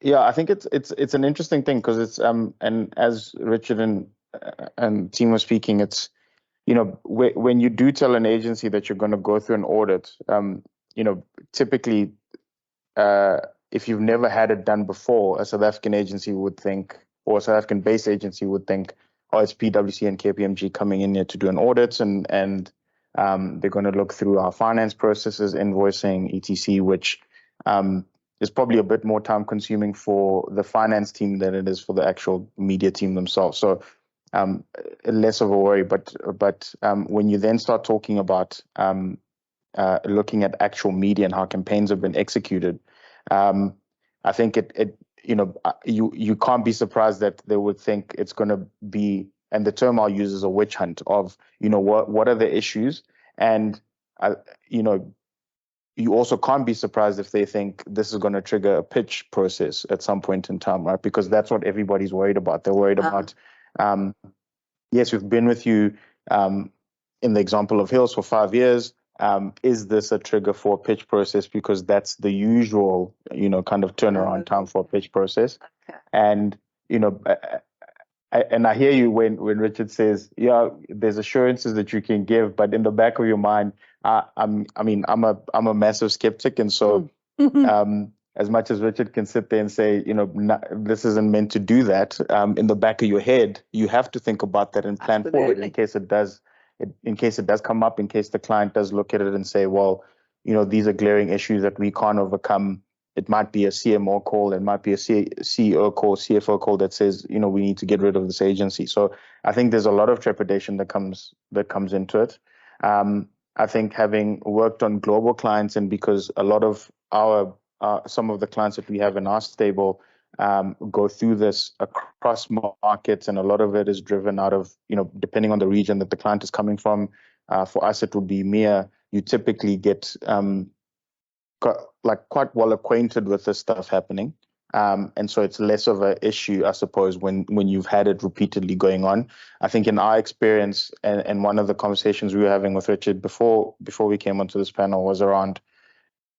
Yeah, I think it's an interesting thing because it's and as Richard and team was speaking, it's when you do tell an agency that you're going to go through an audit, typically uh, if you've never had it done before, a South African agency would think, or a South African based agency would think, oh, it's PwC and KPMG coming in here to do an audit, and they're going to look through our finance processes, invoicing, etc., which is probably a bit more time consuming for the finance team than it is for the actual media team themselves. So um, less of a worry. But when you then start talking about looking at actual media and how campaigns have been executed, um, I think you can't be surprised that they would think it's going to be, and the term I'll use is a witch hunt of what are the issues, and uh, you know you also can't be surprised if they think this is going to trigger a pitch process at some point in time, right? Because that's what everybody's worried about. They're worried about, um, yes, we've been with you um, in the example of Hills for 5 years. Is this a trigger for a pitch process? Because that's the usual, kind of turnaround time for a pitch process. Okay. And, you know, I hear you when Richard says, yeah, there's assurances that you can give, but in the back of your mind, I'm a massive skeptic, and so as much as Richard can sit there and say, this isn't meant to do that, in the back of your head, you have to think about that and plan for it in case it does, come up, in case the client does look at it and say, well, these are glaring issues that we can't overcome. It might be a CMO call, it might be a CEO call, CFO call that says, we need to get rid of this agency. So I think there's a lot of trepidation that comes into it. I think having worked on global clients, and because a lot of some of the clients that we have in our stable go through this across markets, and a lot of it is driven out of, depending on the region that the client is coming from. For us, it would be EMEA. You typically get quite well acquainted with this stuff happening. And so it's less of an issue, I suppose, when you've had it repeatedly going on. I think in our experience, and one of the conversations we were having with Richard before we came onto this panel was around,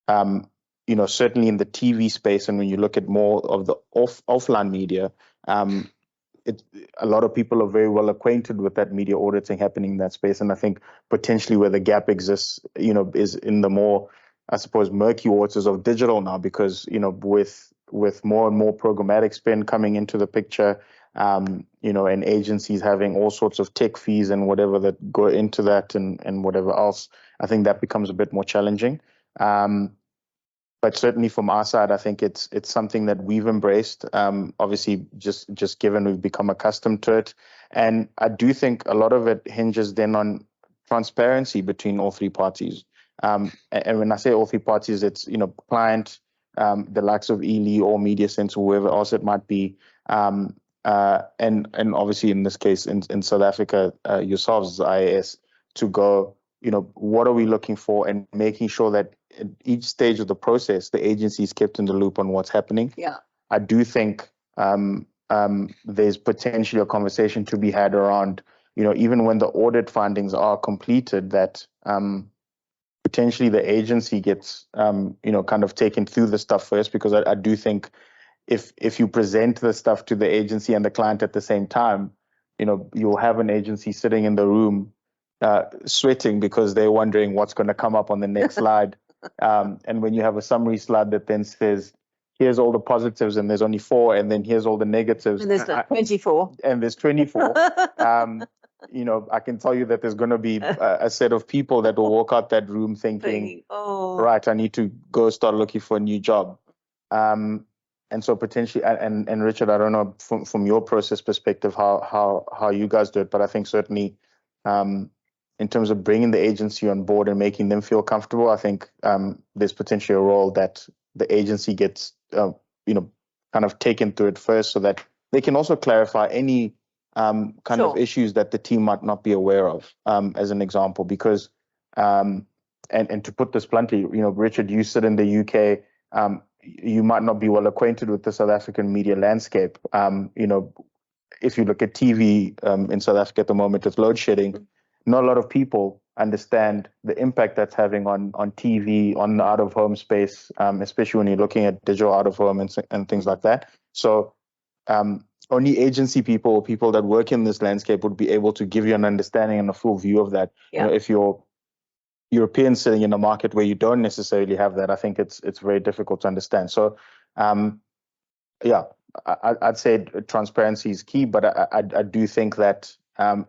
certainly in the TV space, and when you look at more of the offline media, a lot of people are very well acquainted with that media auditing happening in that space. And I think potentially where the gap exists, is in the more, I suppose, murky waters of digital now, because, with more and more programmatic spend coming into the picture, and agencies having all sorts of tech fees and whatever that go into that, and whatever else, I think that becomes a bit more challenging. But certainly from our side, I think it's something that we've embraced. Obviously, just given we've become accustomed to it, and I do think a lot of it hinges then on transparency between all three parties. And when I say all three parties, it's client, the likes of Ely or Media Sense or whoever else it might be, and obviously in this case in South Africa, yourselves as IAS, to go, what are we looking for, and making sure that at each stage of the process, the agency is kept in the loop on what's happening. Yeah. I do think there's potentially a conversation to be had around, even when the audit findings are completed, that potentially the agency gets, kind of taken through the stuff first, because I do think if you present the stuff to the agency and the client at the same time, you'll have an agency sitting in the room sweating because they're wondering what's going to come up on the next slide. And when you have a summary slide that then says, here's all the positives and there's only 4, and then here's all the negatives. And there's 24. And there's 24. I can tell you that there's going to be a set of people that will walk out that room thinking, right, I need to go start looking for a new job. And so potentially, and Richard, I don't know from your process perspective how you guys do it, but I think certainly in terms of bringing the agency on board and making them feel comfortable, I think there's potentially a role that the agency gets, kind of taken through it first, so that they can also clarify any kind of issues that the team might not be aware of, as an example. Because, and to put this bluntly, Richard, you sit in the UK, you might not be well acquainted with the South African media landscape. If you look at TV in South Africa at the moment, it's load shedding. Not a lot of people understand the impact that's having on TV, on the out of home space, especially when you're looking at digital out of home and things like that. So only agency people, people that work in this landscape, would be able to give you an understanding and a full view of that. Yeah. If you're European sitting in a market where you don't necessarily have that, I think it's very difficult to understand. So yeah, I'd say transparency is key, but I do think that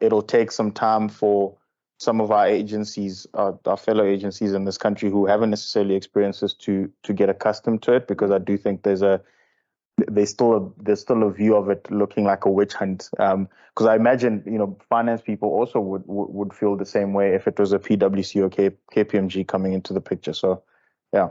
it'll take some time for some of our agencies, our fellow agencies in this country who haven't necessarily experienced this, to get accustomed to it, because I do think there's still a view of it looking like a witch hunt. Because I imagine, finance people also would feel the same way if it was a PwC or KPMG coming into the picture. So, yeah.